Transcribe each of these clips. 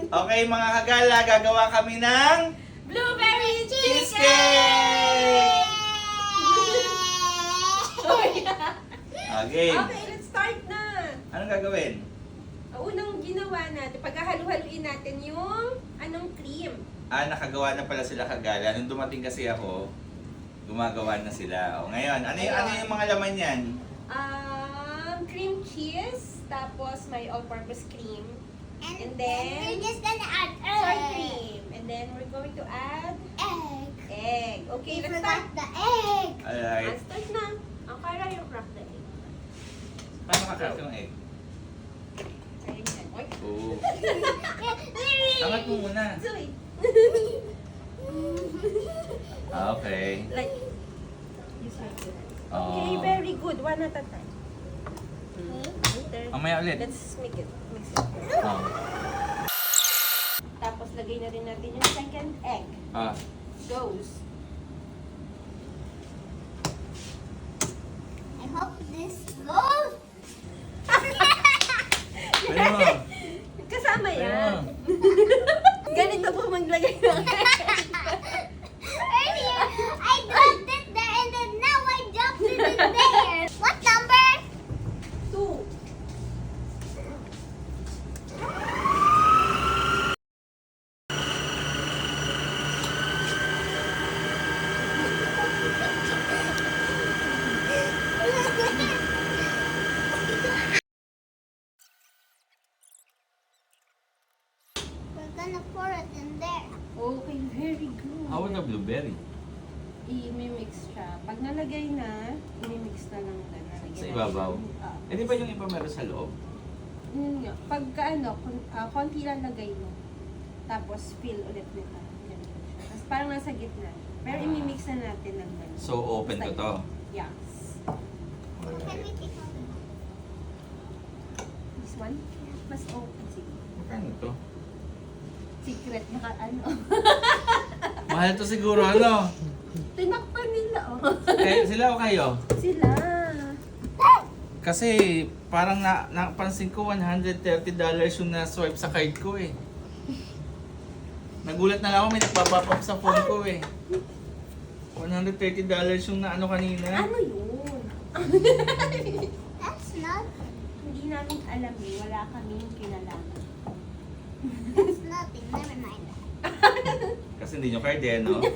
Okay mga kagala, gagawa kami ng Blueberry cheesecake! Okay. Okay, let's start na. Anong gagawin? Ang unang ginawa natin, paghahalu-haluin natin yung cream. Nakagawa na pala sila kagala. Nung dumating kasi ako, gumagawa na sila. O, ngayon, ano yung mga laman yan? Cream cheese, tapos may all-purpose cream. And We're then, just gonna add sour egg. cream. And then, we're going to add Egg. egg. Okay, We let's forgot start. the egg. Alright. Let's start na. Ang kara yung crack the egg. Paano kakakas yung egg? Ayun yan. Oy. Oo. Angat mo muna. Zoe. Okay. Like, you start with that. Oh. Okay, very good. One at a time. Later. Mamaya ulit. Let's make it. Mix it. Oh. Tapos, lagay na rin natin yung second egg. Goes. I hope this goes. Pwede mo. Kasama Pwede mo. yan. Ganito po maglagay ng Earlier, I dropped it there and then now I dropped it in there. What number? 2. We're gonna pour it in there. Okay, very good. How about the blueberry? I-mix siya. Pag nalagay na, i-mix na lang na. Sa ibabaw? Eh di ba yung iba meron sa loob? Yun nga. Pagka konti lang lagay mo. Tapos fill ulit nito. Ganito siya. Tapos parang nasa gitna. Pero i-mix na natin ng ganito. So open ko to? Yes. Can we take one? This one? Mas open. Sige. Magkano to? Secret na Mahal to siguro, ano? Tinakpan nila, oh. Sila o kayo? Sila. Kasi parang napansin ko $130 yung na-swipe sa card ko eh. Nagulat na lang ako, may nagpapop up sa phone ko eh. $130 yung na ano kanina. Ano yun? That's not. Hindi namin alam eh. Wala kaming kinalaman. That's nothing. Never mind that. Kasi hindi nyo card eh, no? Okay,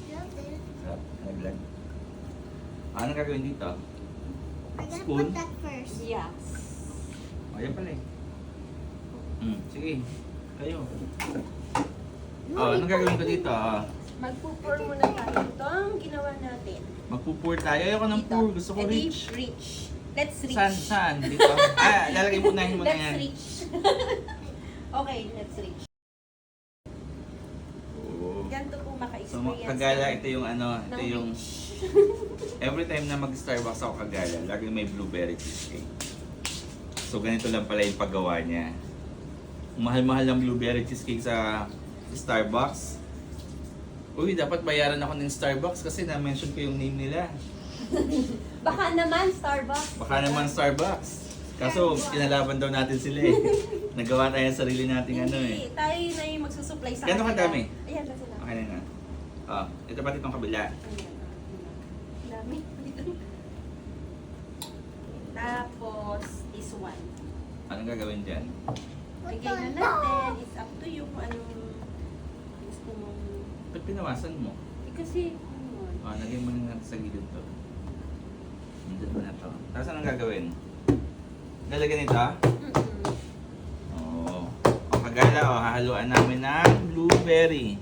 drop it. Sarap, naglag. Ano gagawin dito? We're gonna Spoon? put that first. Yes. Ayan pala eh. Sige. Kayo. No, Oh, anong gagawin ko dito? Magpo-pour muna tayo. Ito ang ginawa natin. Magpo-pour tayo. Ayoko ng Dito. pour. Gusto ko Eh, di, rich. Rich. Let's reach. Saan? Dito? Lalagay mo na mo na Let's yan. reach. Okay, let's reach. Oo. Ganito po So, maka-experience. kagala, ito yung ano, ito ng yung... reach. Every time na mag-Starbucks ako kagala, laging may blueberry cheesecake. So, ganito lang pala yung paggawa niya. Kung mahal-mahal ng blueberry cheesecake sa Starbucks, uy, dapat bayaran ako ng Starbucks kasi na-mention ko yung name nila. Baka naman, Starbucks. Baka naman Starbucks. Kaso, kinalaban daw natin sila eh. Nagawa tayo ng sarili nating ano eh. Hindi, tayo na yung magsusupply sa Gano'n kadami? Ayan na sila. Okay na nga. Oh, ito pati itong kabila. Ayan. Dami. Tapos, this one. Anong gagawin dyan? Put Lagay na on natin. It's up to you kung anong gusto mo. Ba't pinawasan mo? Kasi, ano, Oh, lagay mo na natin sa gilid to. Nandun mo na to. Tapos anong gagawin? Lalagyan ito? mm-mm. Oo. O kagala, hahaluan namin ng blueberry.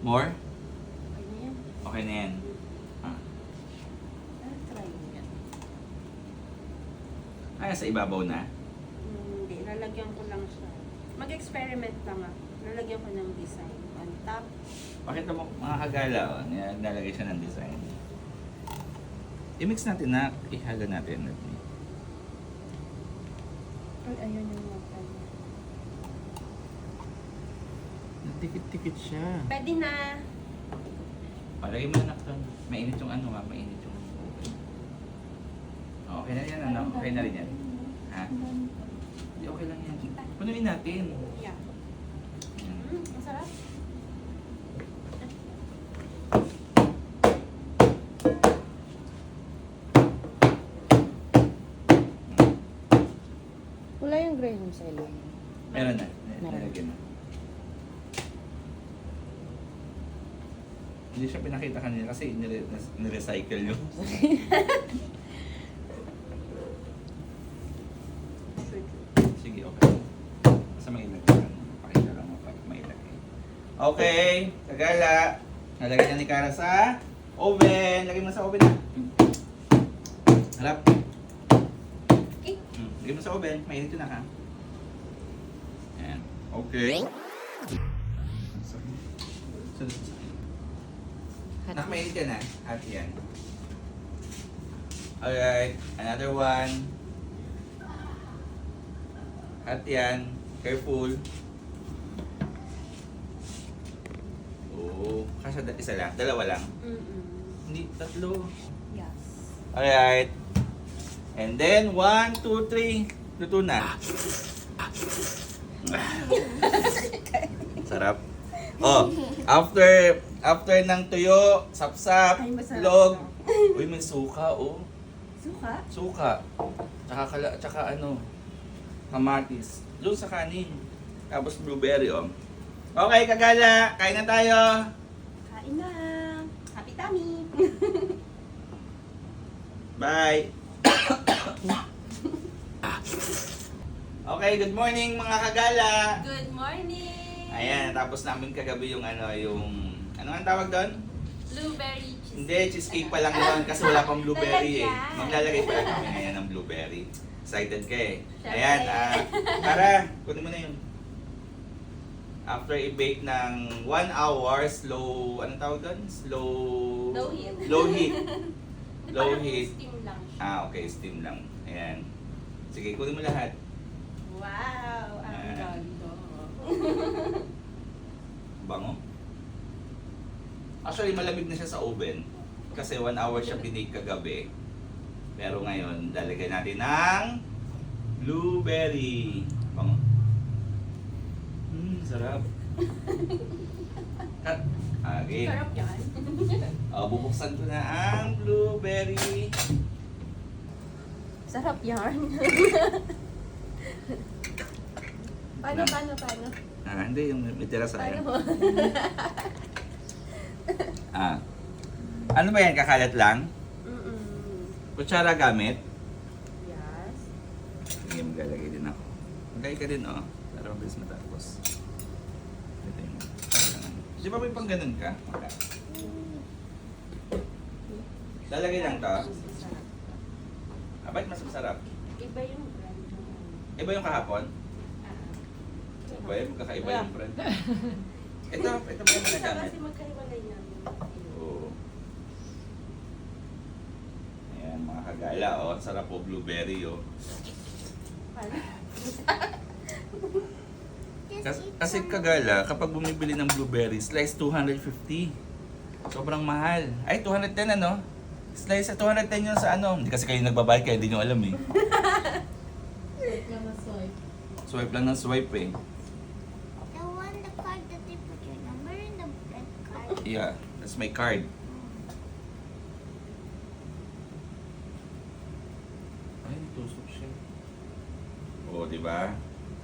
More? Okay na yan. Okay na yan. Ah. Try mo yan. Sa ibabaw na. Hindi, lalagyan ko lang siya. Mag-experiment lang ako. Lalagyan ko ng design on top. Pakita mo mga kagala, nalagay siya ng design. I-mix natin na, ihalo natin. Ay, ayun yung mata. Nagtikit-tikit siya. Pwede na. Palagay mo na nakton. Mainit yung ano nga, mainit yung... Okay na yan, ano? Okay na rin yan. Ha? Hindi, okay lang yan. Punuin natin. Yeah. Yan. Masarap. Wala yung graham sa ilong. Meron na. Meron. Nalagyan na. Hindi siya pinakita kanina kasi nirecycle yun. Sige, okay. Basta mailagay. Pakita lang mo para mailagay. Okay, Kagala. Nalagay na ni Cara sa oven. Lagay mo sa oven na. Harap. Eh. Lagay mo sa oven. Mainit yun na ha. Yan. Okay. Sunod. Nakamainit yan ha. At yan. Alright. Another one. At yan. Careful. Oo. Kasi isa lang. Dalawa lang. Hindi, tatlo. Yes. Alright. And then, 1, 2, 3. Luto na. Sarap. Oh, after ng tuyo, sapsap, Ay, masarap log. to. Uy, may suka, oh. Suka? Suka. Tsaka ano, kamatis. Doon sa kanin. Tapos blueberry, oh. Okay, Kagala, kain na tayo. Kain na. Happy tummy. Bye. Okay, good morning mga Kagala. Good morning. Ayan, tapos namin kagabi yung ano ang tawag doon? Blueberry cheese. Hindi, cheesecake pa lang yun kasi wala pang blueberry eh. Lalagyan. Maglalagay pa lang kami ngayon ng blueberry. Excited ka eh. Siyempre. Ayan, tara, kunin mo na yun. After i-bake ng 1 hour, anong tawag doon? Low heat. Low heat. Di Low parang heat. steam lang siya. Okay, steam lang. Ayan. Sige, kunin mo lahat. Wow, ang Ayan. ganda. Bango. Actually, malamig na siya sa oven. Kasi 1 hour siya binake kagabi. Pero ngayon, lalagay natin ng blueberry. Bango. Sarap. Cut. Okay. Sarap yan. Bubuksan ko na ang blueberry. Sarap yan. Paano? Hindi, yung may tira sa akin. Paano? Ano ba yan? Kakalat lang? Mm-mm. Kutsara gamit? Yes. Sige, maglalagay din ako. Maglagay ka din, oh. Para mabilis matapos. Ito yung... Di ba may pang ganun ka? Okay. Lalagay lang to. Ba't mas masarap? Iba yung brand. Iba yung kahapon? Ah. Iba yung magkakaiba yung brand. Ito ba yung Isa ginagamit? kasi magkahiwalay namin. Oo. Ayan, mga Kagala, oh. Sarap po blueberry, oh. Paano? Kasi Kagala, kapag bumibili ng blueberry, slice 250. Sobrang mahal. Ay, 210 ano? Slice sa 210 yun sa ano. Hindi kasi kayo nagbabayad kaya hindi nyo alam eh. Swipe lang ng swipe eh. The one, the card that they put your number in the red card. Yeah, that's my card. Ay, tusok siya. Oo, di ba?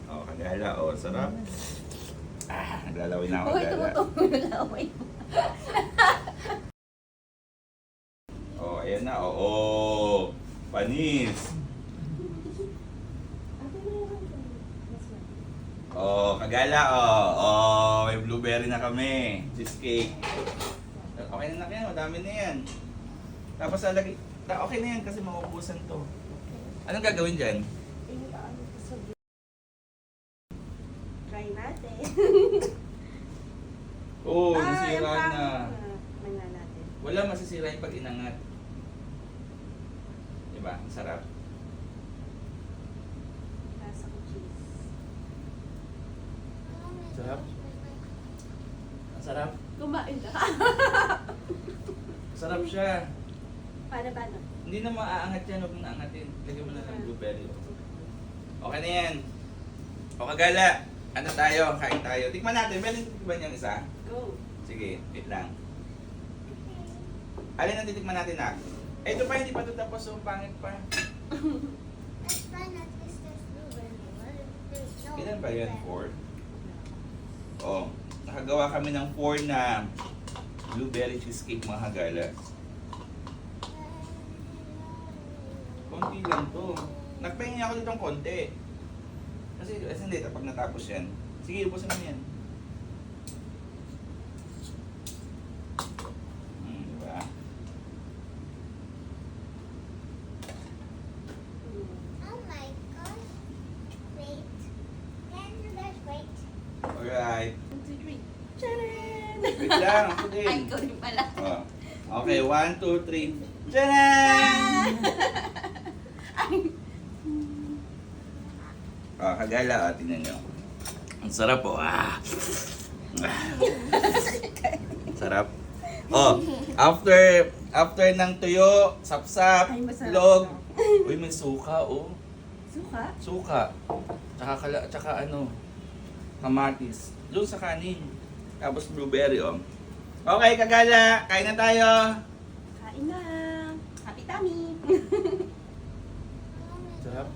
Oo, Kagala. Oo, sarap. Naglalawin na ako, Uy, Kagala. tumutuloy na laway. Oh, ayan na. Oo. Panis. Oh, Kagala. Oh, may blueberry na kami. Cheesecake. Okay na yan. Madami na yan. Tapos lalagay. Okay na yan kasi mauubusan to. Anong gagawin dyan? Try natin. Oh, Yung nasira pang- na. Tingnan natin. Wala masisira yung pag inangat. Diba? Ang sarap. Lasa ko cheese. Sarap. Ang sarap. Kumain ka. Sarap siya. Paano? Hindi na maaangat yan. Huwag mong aangatin. Lagyan mo na ng blueberry. Okay na yan. O kagala, ano tayo? Kain tayo. Tikman natin. Pwede tikman yung isa? Go. Sige, wait lang. Alin ang titikman natin na? Eh, ito pa, hindi pa ito tapos. So, pangit pa. Let's find at least there's blueberry. There's no Ilan ba yan? blueberry. 4? Oh, nakagawa kami ng 4 na blueberry cheesecake mga kagala. Konti lang to. Nagpahingi ako dito ng konti. Kasi hindi, kapag natapos yan. Sige, ubusin mo yan. Diba? Oh my gosh. Wait. Can you guys wait? Alright. 1, 2, 3. Charan! Wait lang, ako din. Ay, ikaw rin pala. Oh. Okay, 1, 2, 3. Tcharan! Oh, kagala, tingnan nyo. Ang sarap po. Sarap. Oh, after ng tuyo, sapsap, Ay, masarap log. ito. Uy, may suka, oh. Suka? Suka. Tsaka ano, kamatis. Doon sa kanin. Tapos blueberry, oh. Okay, kagala, kain na tayo. Kain na. Happy tummy. Sarap.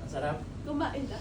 Ang sarap. Kumain na.